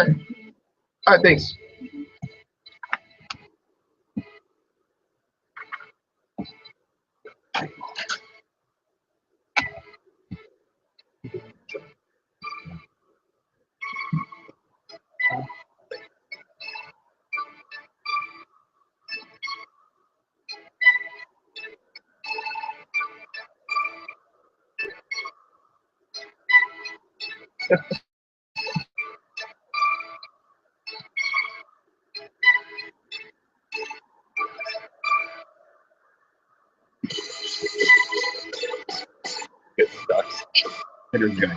Okay. All right, thanks. Get stuck. It is good.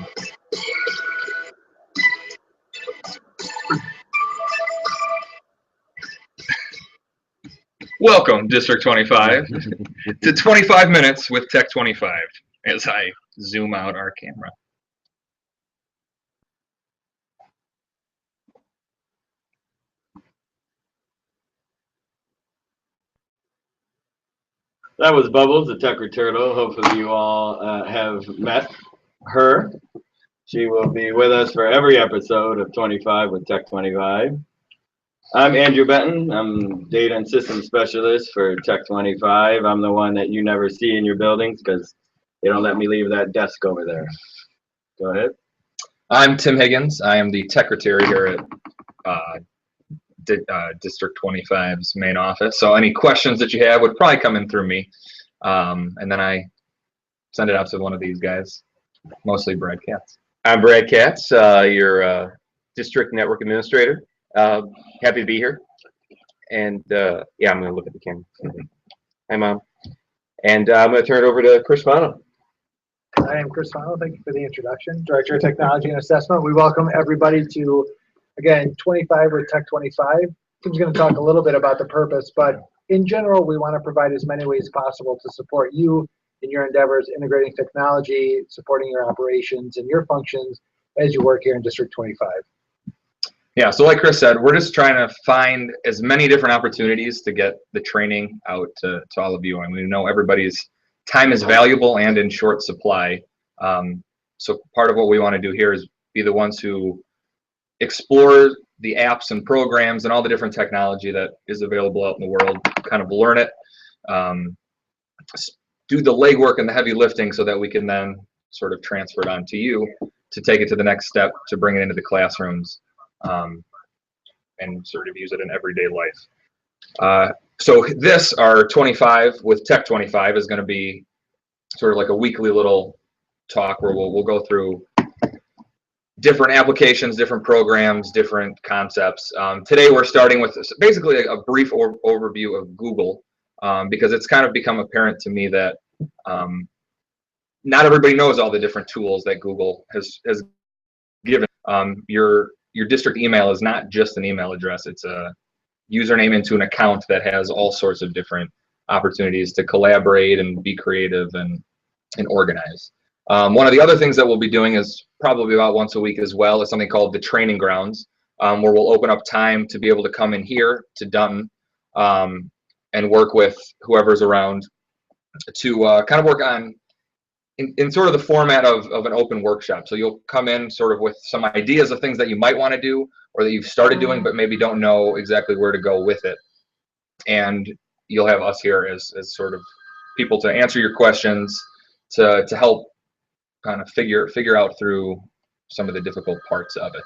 Welcome, District 25, to 25 Minutes with Tech 25, as I zoom out our camera. That was Bubbles, the Tech Turtle. Hopefully you all have met her. She will be with us for every episode of 25 with Tech 25. I'm Andrew Benton. I'm Data and Systems Specialist for Tech 25. I'm the one that you never see in your buildings because they don't let me leave that desk over there. Go ahead. I'm Tim Higgins. I am the Secretary here at District 25's main office. So any questions that you have would probably come in through me. And then I send it out to one of these guys, mostly Brad Katz. I'm Brad Katz, your District Network Administrator. Happy to be here. And yeah, I'm going to look at the camera. Hi, Mom. And I'm going to turn it over to Chris Fano. I am Chris Fano. Thank you for the introduction. Director of Technology and Assessment. We welcome everybody to, again, 25 with Tech 25. Tim's going to talk a little bit about the purpose, but in general, we want to provide as many ways possible to support you in your endeavors, integrating technology, supporting your operations and your functions as you work here in District 25. Yeah, so like Chris said, we're just trying to find as many different opportunities to get the training out to all of you. And we know everybody's time is valuable and in short supply. So part of what we want to do here is be the ones who explore the apps and programs and all the different technology that is available out in the world, kind of learn it, do the legwork and the heavy lifting so that we can then sort of transfer it on to you to take it to the next step, to bring it into the classrooms. And sort of use it in everyday life. So this, our 25 with Tech 25, is going to be sort of like a weekly little talk where we'll go through different applications, different programs, different concepts. Today we're starting with basically a brief overview of Google, because it's kind of become apparent to me that not everybody knows all the different tools that Google has given. Your district email is not just an email address. It's a username into an account that has all sorts of different opportunities to collaborate and be creative and organize. One of the other things that we'll be doing is probably about once a week as well is something called the Training Grounds, where we'll open up time to be able to come in here to Dutton and work with whoever's around to kind of work on in sort of the format of an open workshop. So you'll come in sort of with some ideas of things that you might want to do or that you've started doing but maybe don't know exactly where to go with it. And you'll have us here as sort of people to answer your questions, to help kind of figure out through some of the difficult parts of it.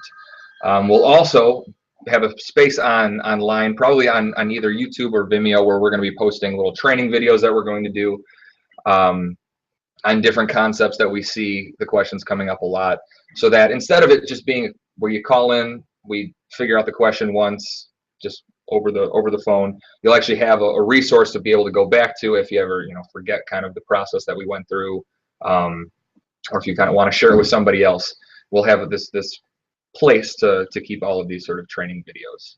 We'll also have a space online, probably on either YouTube or Vimeo, where we're going to be posting little training videos that we're going to do on different concepts that we see the questions coming up a lot, so that instead of it just being where you call in, we figure out the question once, just over the phone, you'll actually have a resource to be able to go back to if you ever forget kind of the process that we went through, or if you kind of want to share it with somebody else. We'll have this place to keep all of these sort of training videos.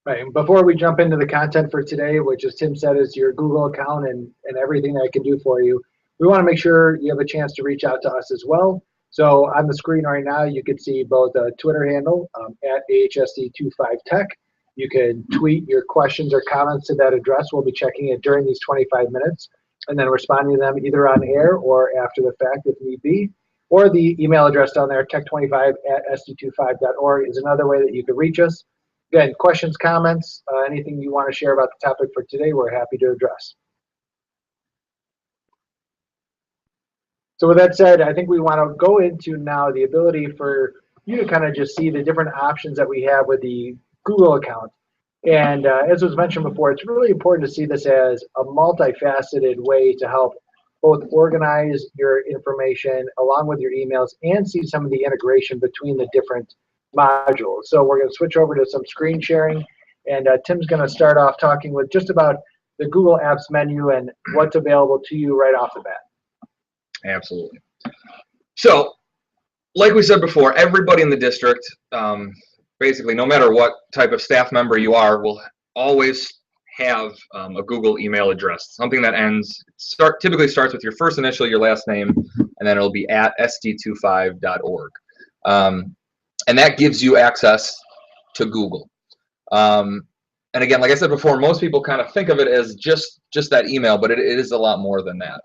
Right. And before we jump into the content for today, which, as Tim said, is your Google account and everything that I can do for you, we want to make sure you have a chance to reach out to us as well. So on the screen right now, you can see both a Twitter handle at AHSD25Tech. You can tweet your questions or comments to that address. We'll be checking it during these 25 minutes and then responding to them either on air or after the fact if need be. or the email address down there, tech25@sd25.org is another way that you can reach us. Again, questions, comments, anything you want to share about the topic for today, we're happy to address. So with that said, I think we want to go into now the ability for you to kind of just see the different options that we have with the Google account. And as was mentioned before, it's really important to see this as a multifaceted way to help both organize your information along with your emails and see some of the integration between the different modules. So we're going to switch over to some screen sharing, and Tim's going to start off talking with just about the Google Apps menu and what's available to you right off the bat. Absolutely. So, like we said before, everybody in the district, basically, no matter what type of staff member you are, will always have a Google email address. Something that typically starts with your first initial, your last name, and then it'll be at sd25.org. And that gives you access to Google. And again, like I said before, most people kind of think of it as just that email, but it is a lot more than that.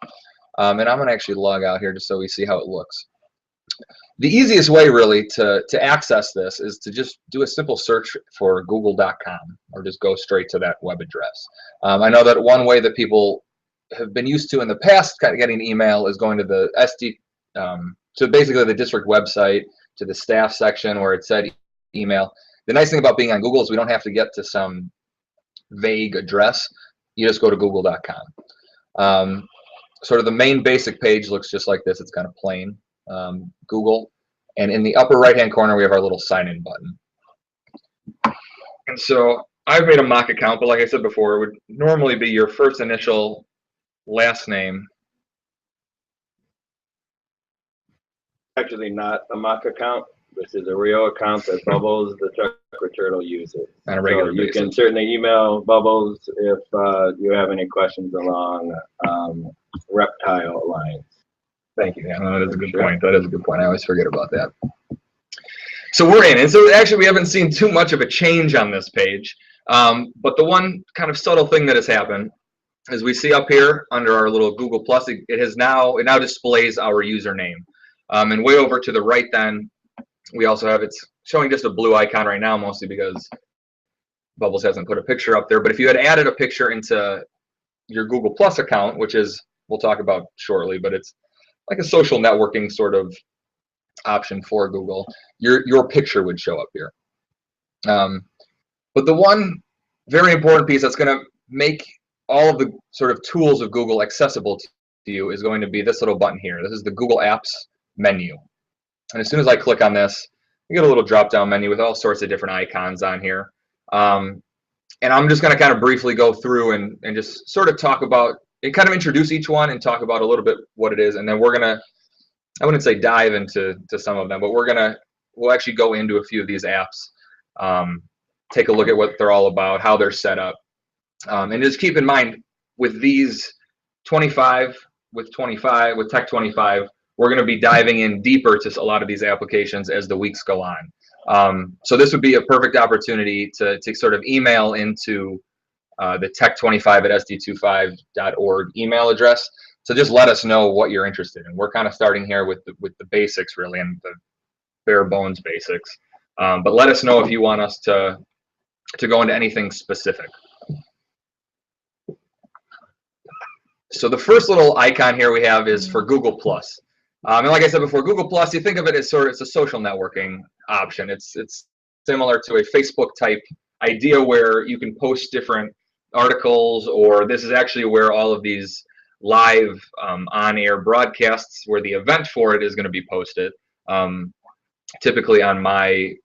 And I'm going to actually log out here just so we see how it looks. The easiest way really to access this is to just do a simple search for google.com or just go straight to that web address. I know that one way that people have been used to in the past getting email is going to the so basically the district website, to the staff section where it said email. The nice thing about being on Google is we don't have to get to some vague address. You just go to google.com. Sort of the main basic page looks just like this. It's kind of plain. Google, and in the upper right hand corner we have our little sign in button. And so I've made a mock account, but like I said before, it would normally be your first initial, last name. Actually not a mock account. This is a real account that Bubbles, the Checker Turtle, uses. On a regular so you basis. can certainly email Bubbles if you have any questions along reptile lines. Thank you. Yeah, no, that is a good point. That is a good point. I always forget about that. So we're in, and so actually we haven't seen too much of a change on this page. But the one kind of subtle thing that has happened is we see up here under our little Google Plus, it now displays our username. And way over to the right, then we also have it's showing just a blue icon right now, mostly because Bubbles hasn't put a picture up there. But if you had added a picture into your Google Plus account, which is we'll talk about shortly, but it's like a social networking sort of option for Google, your picture would show up here. But the one very important piece that's going to make all of the sort of tools of Google accessible to you is going to be this little button here. This is the Google Apps menu. And as soon as I click on this, you get a little drop-down menu with all sorts of different icons on here. And I'm just going to kind of briefly go through and just sort of talk about and kind of introduce each one and talk about a little bit what it is, and then we're gonna, I wouldn't say dive into some of them, but we'll actually go into a few of these apps, take a look at what they're all about, how they're set up, and just keep in mind with these 25 with Tech 25, we're going to be diving in deeper to a lot of these applications as the weeks go on. So this would be a perfect opportunity to sort of email into the tech25@sd25.org email address. So just let us know what you're interested in. We're kind of starting here with the basics really, and the bare bones basics. But let us know if you want us to go into anything specific. So the first little icon here we have is for Google Plus. And like I said before, Google Plus, you think of it as it's a social networking option. It's similar to a Facebook type idea where you can post different articles, or this is actually where all of these live on-air broadcasts, where the event for it is going to be posted, typically on my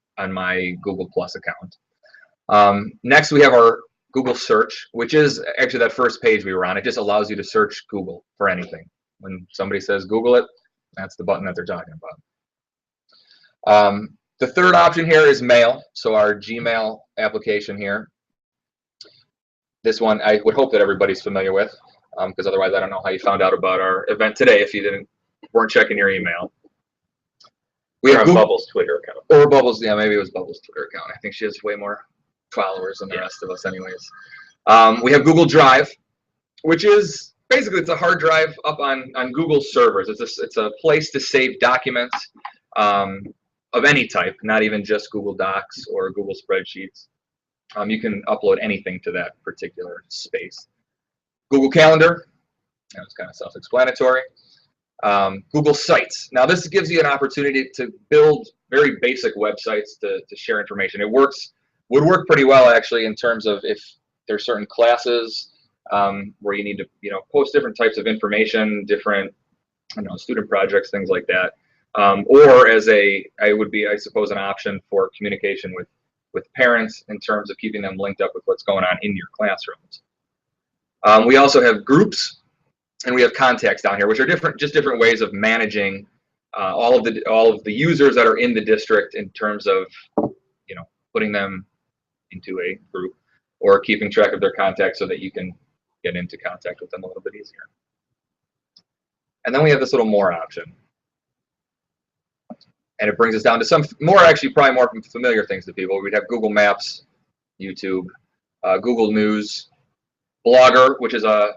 Google Plus account. Next, we have our Google Search, which is actually that first page we were on. It just allows you to search Google for anything. When somebody says Google it, that's the button that they're talking about. The third option here is Mail, so our Gmail application here. This one I would hope that everybody's familiar with, because otherwise I don't know how you found out about our event today if you weren't checking your email. We have Bubbles' Twitter account. Or Bubbles, yeah, maybe it was Bubbles' Twitter account. I think she has way more followers than the rest of us anyways. We have Google Drive, which is basically it's a hard drive up on Google servers. It's a place to save documents of any type, not even just Google Docs or Google Spreadsheets. You can upload anything to that particular space. Google Calendar, that was kind of self-explanatory. Google Sites. Now this gives you an opportunity to build very basic websites to share information. It would work pretty well actually in terms of if there's certain classes where you need to post different types of information, different student projects, things like that. Or as it would be, I suppose, an option for communication with parents in terms of keeping them linked up with what's going on in your classrooms. We also have groups, and we have contacts down here, which are different ways of managing all of the users that are in the district in terms of putting them into a group or keeping track of their contacts so that you can get into contact with them a little bit easier. And then we have this little more option. And it brings us down to some probably more familiar things to people. We'd have Google Maps, YouTube, Google News, Blogger, which is I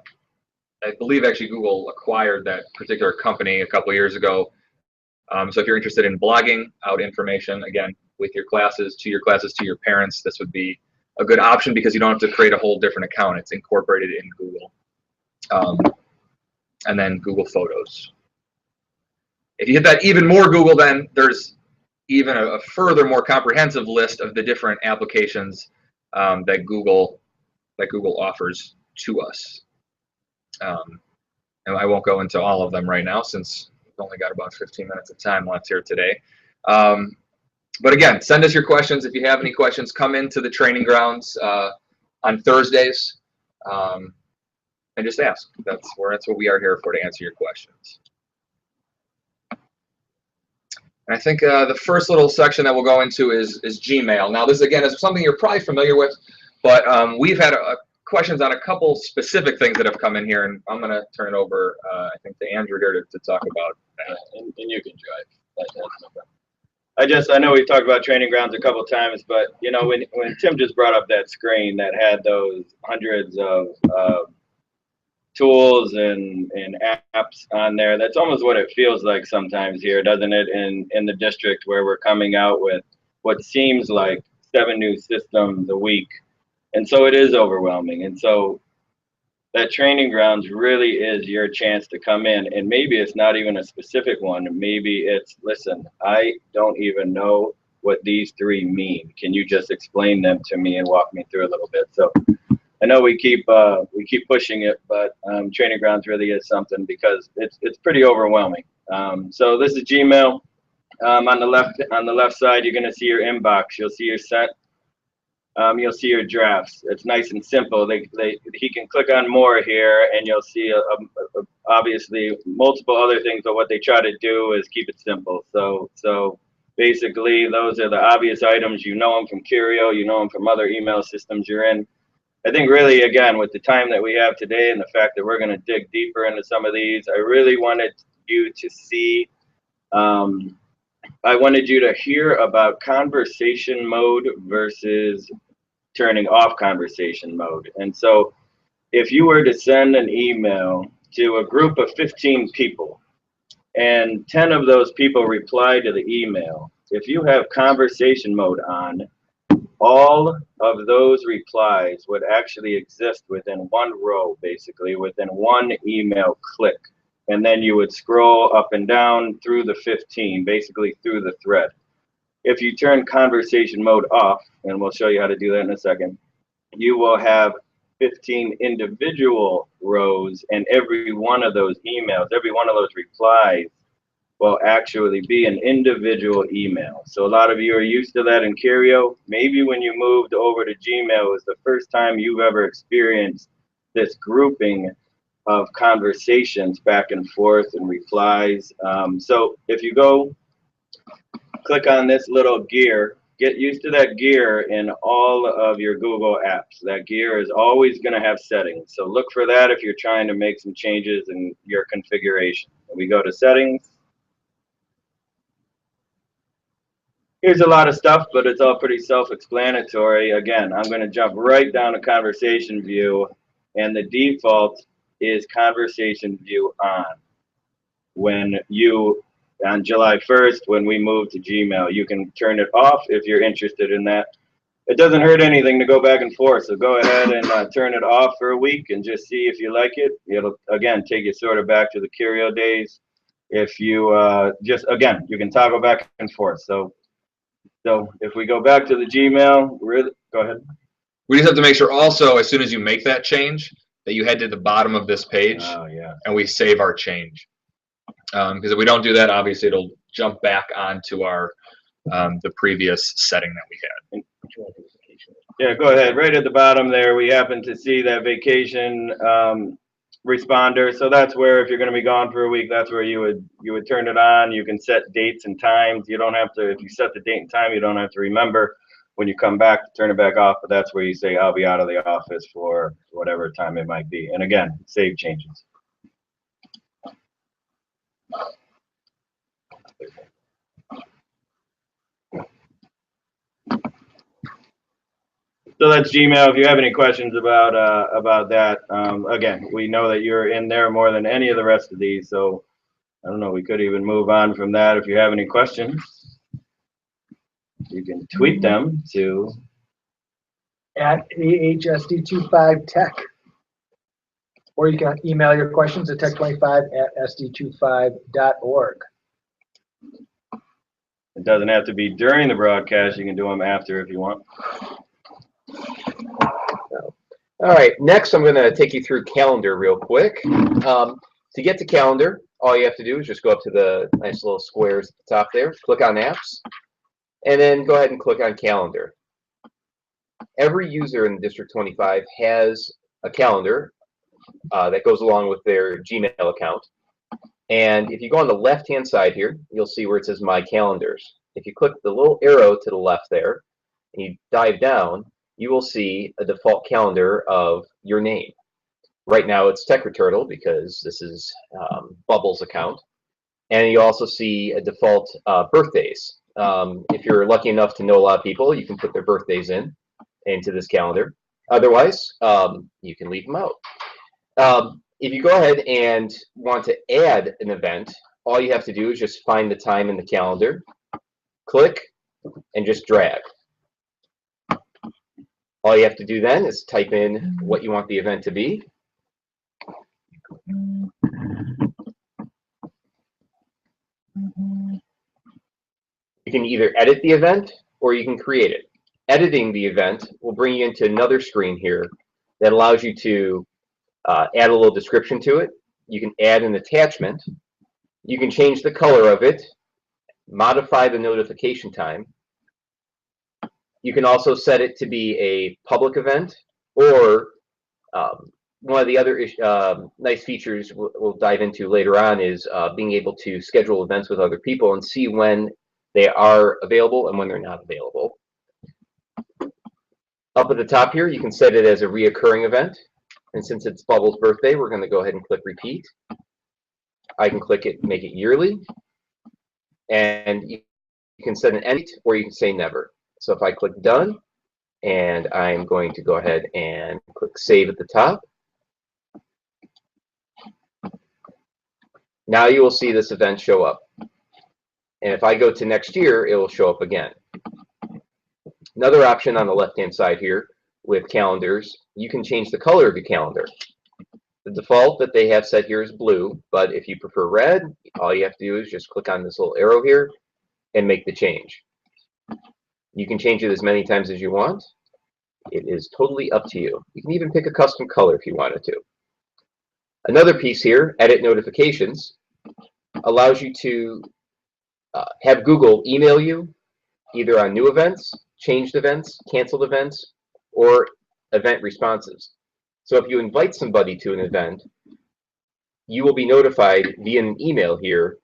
believe actually Google acquired that particular company a couple years ago. So if you're interested in blogging out information, again, with your classes, to your parents, this would be a good option because you don't have to create a whole different account. It's incorporated in Google. And then Google Photos. If you hit that even more Google, then there's even a further, more comprehensive list of the different applications that Google offers to us. And I won't go into all of them right now since we've only got about 15 minutes of time left here today. But again, send us your questions. If you have any questions, come into the training grounds on Thursdays and just ask. That's what we are here for, to answer your questions. And I think the first little section that we'll go into is Gmail. Now, this again is something you're probably familiar with, but we've had questions on a couple specific things that have come in here, and I'm going to turn it over, I think, to Andrew here to talk about that. And you can drive. That's no problem. I know we've talked about training grounds a couple of times, but when Tim just brought up that screen that had those hundreds of tools and apps on there, that's almost what it feels like sometimes here, doesn't it, in the district, where we're coming out with what seems like 7 new systems a week. And so it is overwhelming. And so that training grounds really is your chance to come in, and maybe it's not even a specific one. Maybe it's, listen, I don't even know what these 3 mean. Can you just explain them to me and walk me through a little bit? So I know we keep pushing it, but training grounds really is something because it's pretty overwhelming. So this is Gmail. On the left side, you're going to see your inbox. You'll see your sent. You'll see your drafts. It's nice and simple. He can click on more here, and you'll see obviously multiple other things. But what they try to do is keep it simple. So basically, those are the obvious items. You know them from Curio. You know them from other email systems you're in. I think really, again, with the time that we have today and the fact that we're going to dig deeper into some of these, I really wanted you to see. I wanted you to hear about conversation mode versus turning off conversation mode. And so if you were to send an email to a group of 15 people and 10 of those people reply to the email, if you have conversation mode on, all of those replies would actually exist within one row, basically, within one email click. And then you would scroll up and down through the 15, basically through the thread. If you turn conversation mode off, and we'll show you how to do that in a second, you will have 15 individual rows, and every one of those emails, every one of those replies will actually be an individual email. So a lot of you are used to that in Curio. Maybe when you moved over to Gmail, it was the first time you've ever experienced this grouping of conversations back and forth and replies. So if you go click on this little gear, get used to that gear in all of your Google apps. That gear is always going to have settings. So look for that if you're trying to make some changes in your configuration. We go to settings. Here's a lot of stuff, but it's all pretty self-explanatory. Again, I'm going to jump right down to conversation view, and the default is conversation view on. When you, on July 1st, when we move to Gmail, you can turn it off if you're interested in that. It doesn't hurt anything to go back and forth, so go ahead and turn it off for a week and just see if you like it. It'll, again, take you sort of back to the Curio days. If you just, again, you can toggle back and forth. So if we go back to the Gmail, go ahead. We just have to make sure also, as soon as you make that change, that you head to the bottom of this page Oh, yeah. and we save our change. Because if we don't do that, obviously it'll jump back onto our the previous setting that we had. Yeah, go ahead. Right at the bottom there, we happen to see that vacation responder. So that's where, if you're going to be gone for a week, that's where you would turn it on. You can set dates and times. You don't have to, if you set the date and time, you don't have to remember when you come back to turn it back off. But that's where you say, I'll be out of the office for whatever time it might be. And again, save changes. So that's Gmail. If you have any questions about that, again, we know that you're in there more than any of the rest of these. So I don't know. We could even move on from that. If you have any questions, you can tweet them to at AHSD25Tech. Or you can email your questions at tech25@sd25.org. It doesn't have to be during the broadcast. You can do them after if you want. All right, next I'm going to take you through Calendar real quick. To get to Calendar, all you have to do is just go up to the nice little squares at the top there, click on Apps, and then go ahead and click on Calendar. Every user in District 25 has a calendar that goes along with their Gmail account. And if you go on the left-hand side here, you'll see where it says My Calendars. If you click the little arrow to the left there, and you dive down, you will see a default calendar of your name. Right now it's TechReturtle because this is Bubble's account. And you also see a default birthdays. If you're lucky enough to know a lot of people, you can put their birthdays into this calendar. Otherwise, you can leave them out. If you go ahead and want to add an event, all you have to do is just find the time in the calendar, click, and just drag. All you have to do then is type in what you want the event to be. You can either edit the event or you can create it. Editing the event will bring you into another screen here that allows you to add a little description to it. You can add an attachment. You can change the color of it, modify the notification time. You can also set it to be a public event, or one of the other nice features we'll dive into later on is being able to schedule events with other people and see when they are available and when they're not available. Up at the top here, you can set it as a reoccurring event. And since it's Bubble's birthday, we're going to go ahead and click repeat. I can click it, make it yearly. And you can set an end or you can say never. So if I click done, and I'm going to go ahead and click save at the top. Now you will see this event show up. And if I go to next year, it will show up again. Another option on the left-hand side here with calendars, you can change the color of your calendar. The default that they have set here is blue, but if you prefer red, all you have to do is just click on this little arrow here and make the change. You can change it as many times as you want. It is totally up to you. You can even pick a custom color if you wanted to. Another piece here, edit notifications, allows you to have Google email you either on new events, changed events, canceled events, or event responses. So if you invite somebody to an event, you will be notified via an email here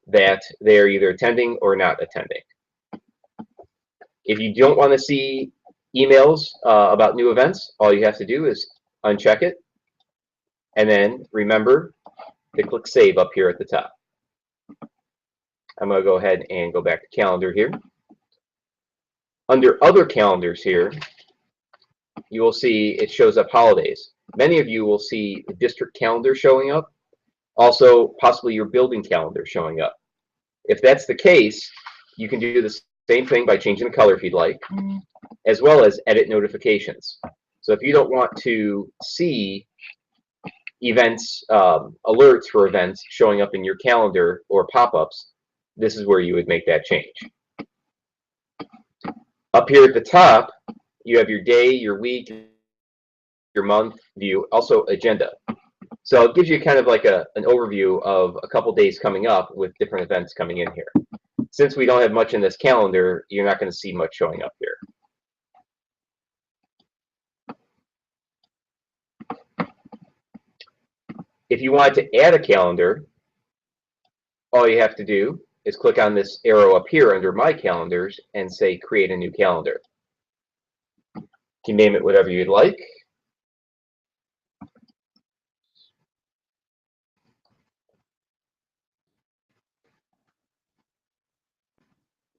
that they are either attending or not attending. If you don't want to see emails about new events, all you have to do is uncheck it, and then remember to click save up here at the top. I'm going to go ahead and go back to calendar here. Under other calendars here, you will see it shows up holidays. many of you will see the district calendar showing up, also possibly your building calendar showing up. If that's the case, you can do the same thing by changing the color if you'd like, as well as edit notifications. So if you don't want to see events, alerts for events showing up in your calendar or pop-ups, this is where you would make that change. Up here at the top, you have your day, your week, your month view, also agenda. So it gives you kind of like an overview of a couple days coming up with different events coming in here. Since we don't have much in this calendar, you're not going to see much showing up here. If you wanted to add a calendar, all you have to do is click on this arrow up here under My Calendars and say Create a New Calendar. You can name it whatever you'd like.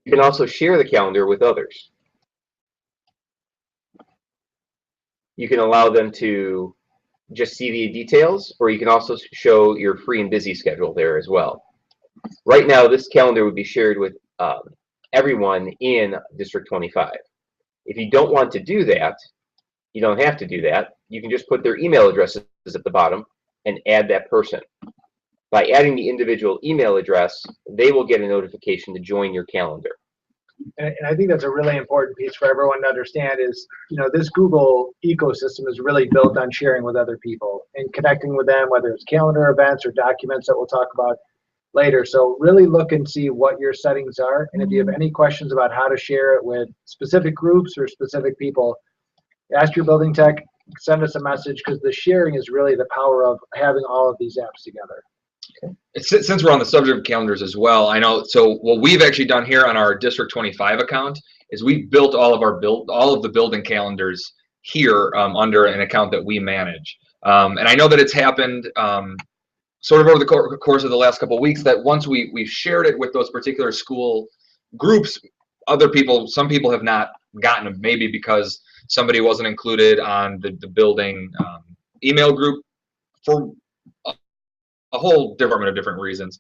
You can also share the calendar with others. You can allow them to just see the details, or you can also show your free and busy schedule there as well. Right now, this calendar would be shared with everyone in District 25. If you don't want to do that, you don't have to do that. You can just put their email addresses at the bottom and add that person. By adding the individual email address, they will get a notification to join your calendar. And I think that's a really important piece for everyone to understand is, you know, this Google ecosystem is really built on sharing with other people and connecting with them, whether it's calendar events or documents that we'll talk about later. So really look and see what your settings are. And if you have any questions about how to share it with specific groups or specific people, ask your building tech, send us a message, because the sharing is really the power of having all of these apps together. Okay. Since we're on the subject of calendars as well, I know, so what we've actually done here on our District 25 account is we've built all of the building calendars here under an account that we manage. And I know that it's happened sort of over the course of the last couple of weeks that once we've shared it with those particular school groups, some people have not gotten them, maybe because somebody wasn't included on the building email group for a whole department of different reasons.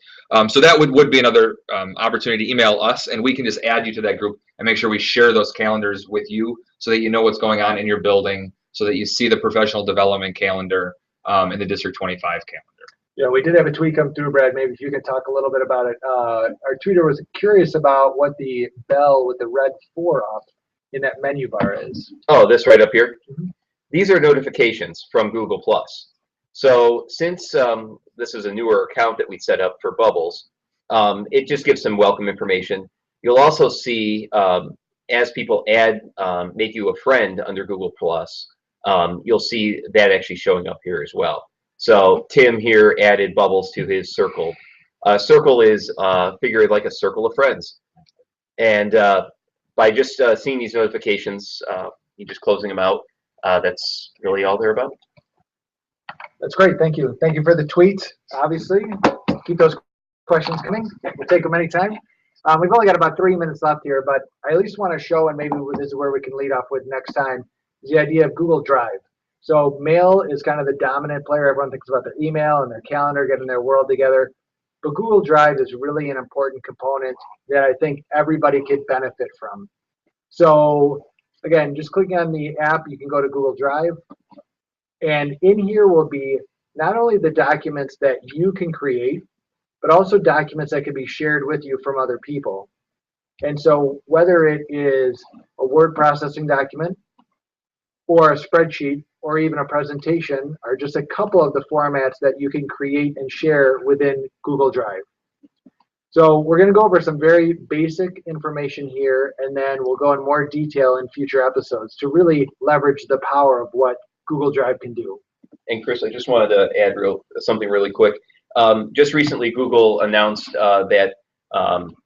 So that would be another opportunity to email us, and we can just add you to that group and make sure we share those calendars with you so that you know what's going on in your building, so that you see the professional development calendar in the District 25 calendar. Yeah, we did have a tweet come through, Brad. Maybe if you could talk a little bit about it. Our tweeter was curious about what the bell with the red 4 up in that menu bar is. Oh, this right up here? Mm-hmm. These are notifications from Google+. So since this is a newer account that we set up for Bubbles, it just gives some welcome information. You'll also see, as people add, make you a friend under Google+, you'll see that actually showing up here as well. So Tim here added Bubbles to his circle. Circle is figured like a circle of friends. And by just seeing these notifications, you just closing them out, that's really all they're about. That's great. Thank you. Thank you for the tweet. Obviously, keep those questions coming. We'll take them anytime. We've only got about 3 minutes left here, but I at least want to show, and maybe this is where we can lead off with next time, is the idea of Google Drive. So mail is kind of the dominant player. Everyone thinks about their email and their calendar, getting their world together. But Google Drive is really an important component that I think everybody could benefit from. So again, just clicking on the app, you can go to Google Drive. And in here will be not only the documents that you can create, but also documents that can be shared with you from other people. And so whether it is a word processing document or a spreadsheet or even a presentation are just a couple of the formats that you can create and share within Google Drive. So we're going to go over some very basic information here, and then we'll go in more detail in future episodes to really leverage the power of what Google Drive can do. And Chris, I just wanted to add something really quick. Just recently, Google announced that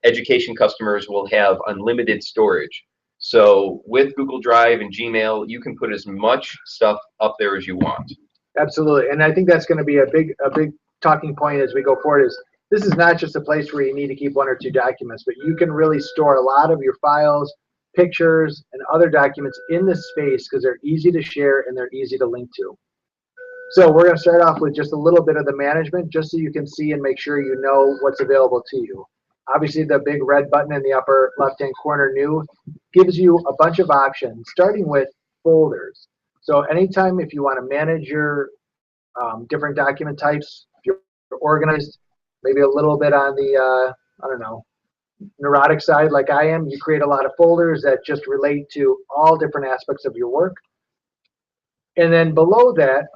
education customers will have unlimited storage. So with Google Drive and Gmail, you can put as much stuff up there as you want. Absolutely, and I think that's going to be a big talking point as we go forward. Is this is not just a place where you need to keep 1 or 2 documents, but you can really store a lot of your files, pictures, and other documents in this space because they're easy to share and they're easy to link to. So we're going to start off with just a little bit of the management, just so you can see and make sure you know what's available to you. Obviously, the big red button in the upper left-hand corner, New, gives you a bunch of options, starting with folders. So anytime if you want to manage your different document types, if you're organized, maybe a little bit on the, I don't know, neurotic side like I am, you create a lot of folders that just relate to all different aspects of your work. And then below that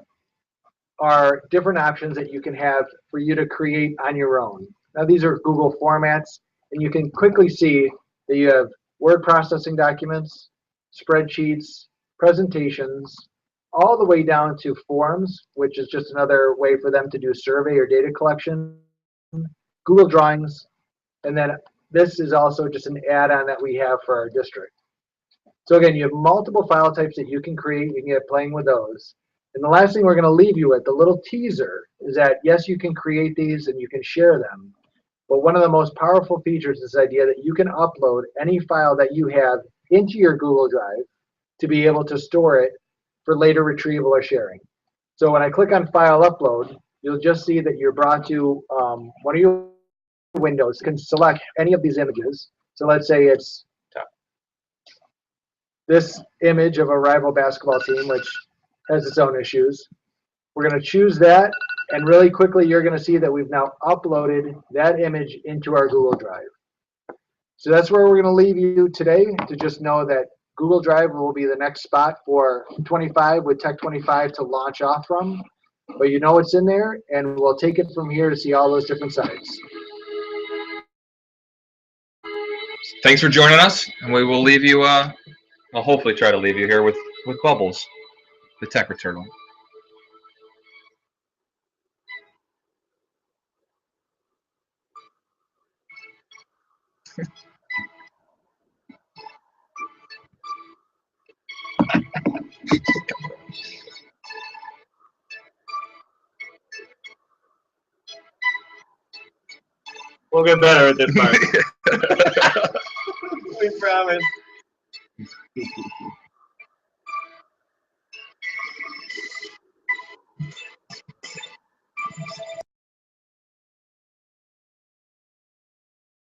are different options that you can have for you to create on your own. Now these are Google formats, and you can quickly see that you have word processing documents, spreadsheets, presentations, all the way down to forms, which is just another way for them to do survey or data collection, Google Drawings, and then this is also just an add-on that we have for our district. So again, you have multiple file types that you can create. You can get playing with those. And the last thing we're going to leave you with, the little teaser, is that yes, you can create these and you can share them. But one of the most powerful features is this idea that you can upload any file that you have into your Google Drive to be able to store it for later retrieval or sharing. So when I click on File Upload, you'll just see that you're brought to one of your windows. You can select any of these images. So let's say it's this image of a rival basketball team, which has its own issues. We're going to choose that, and really quickly you're going to see that we've now uploaded that image into our Google Drive. So that's where we're going to leave you today, to just know that Google Drive will be the next spot for 25 with Tech 25 to launch off from. But you know it's in there, and we'll take it from here to see all those different sites. Thanks for joining us, and we will leave you. I'll hopefully try to leave you here with Bubbles, the Tech Turtle. We'll get better at this part. We promise.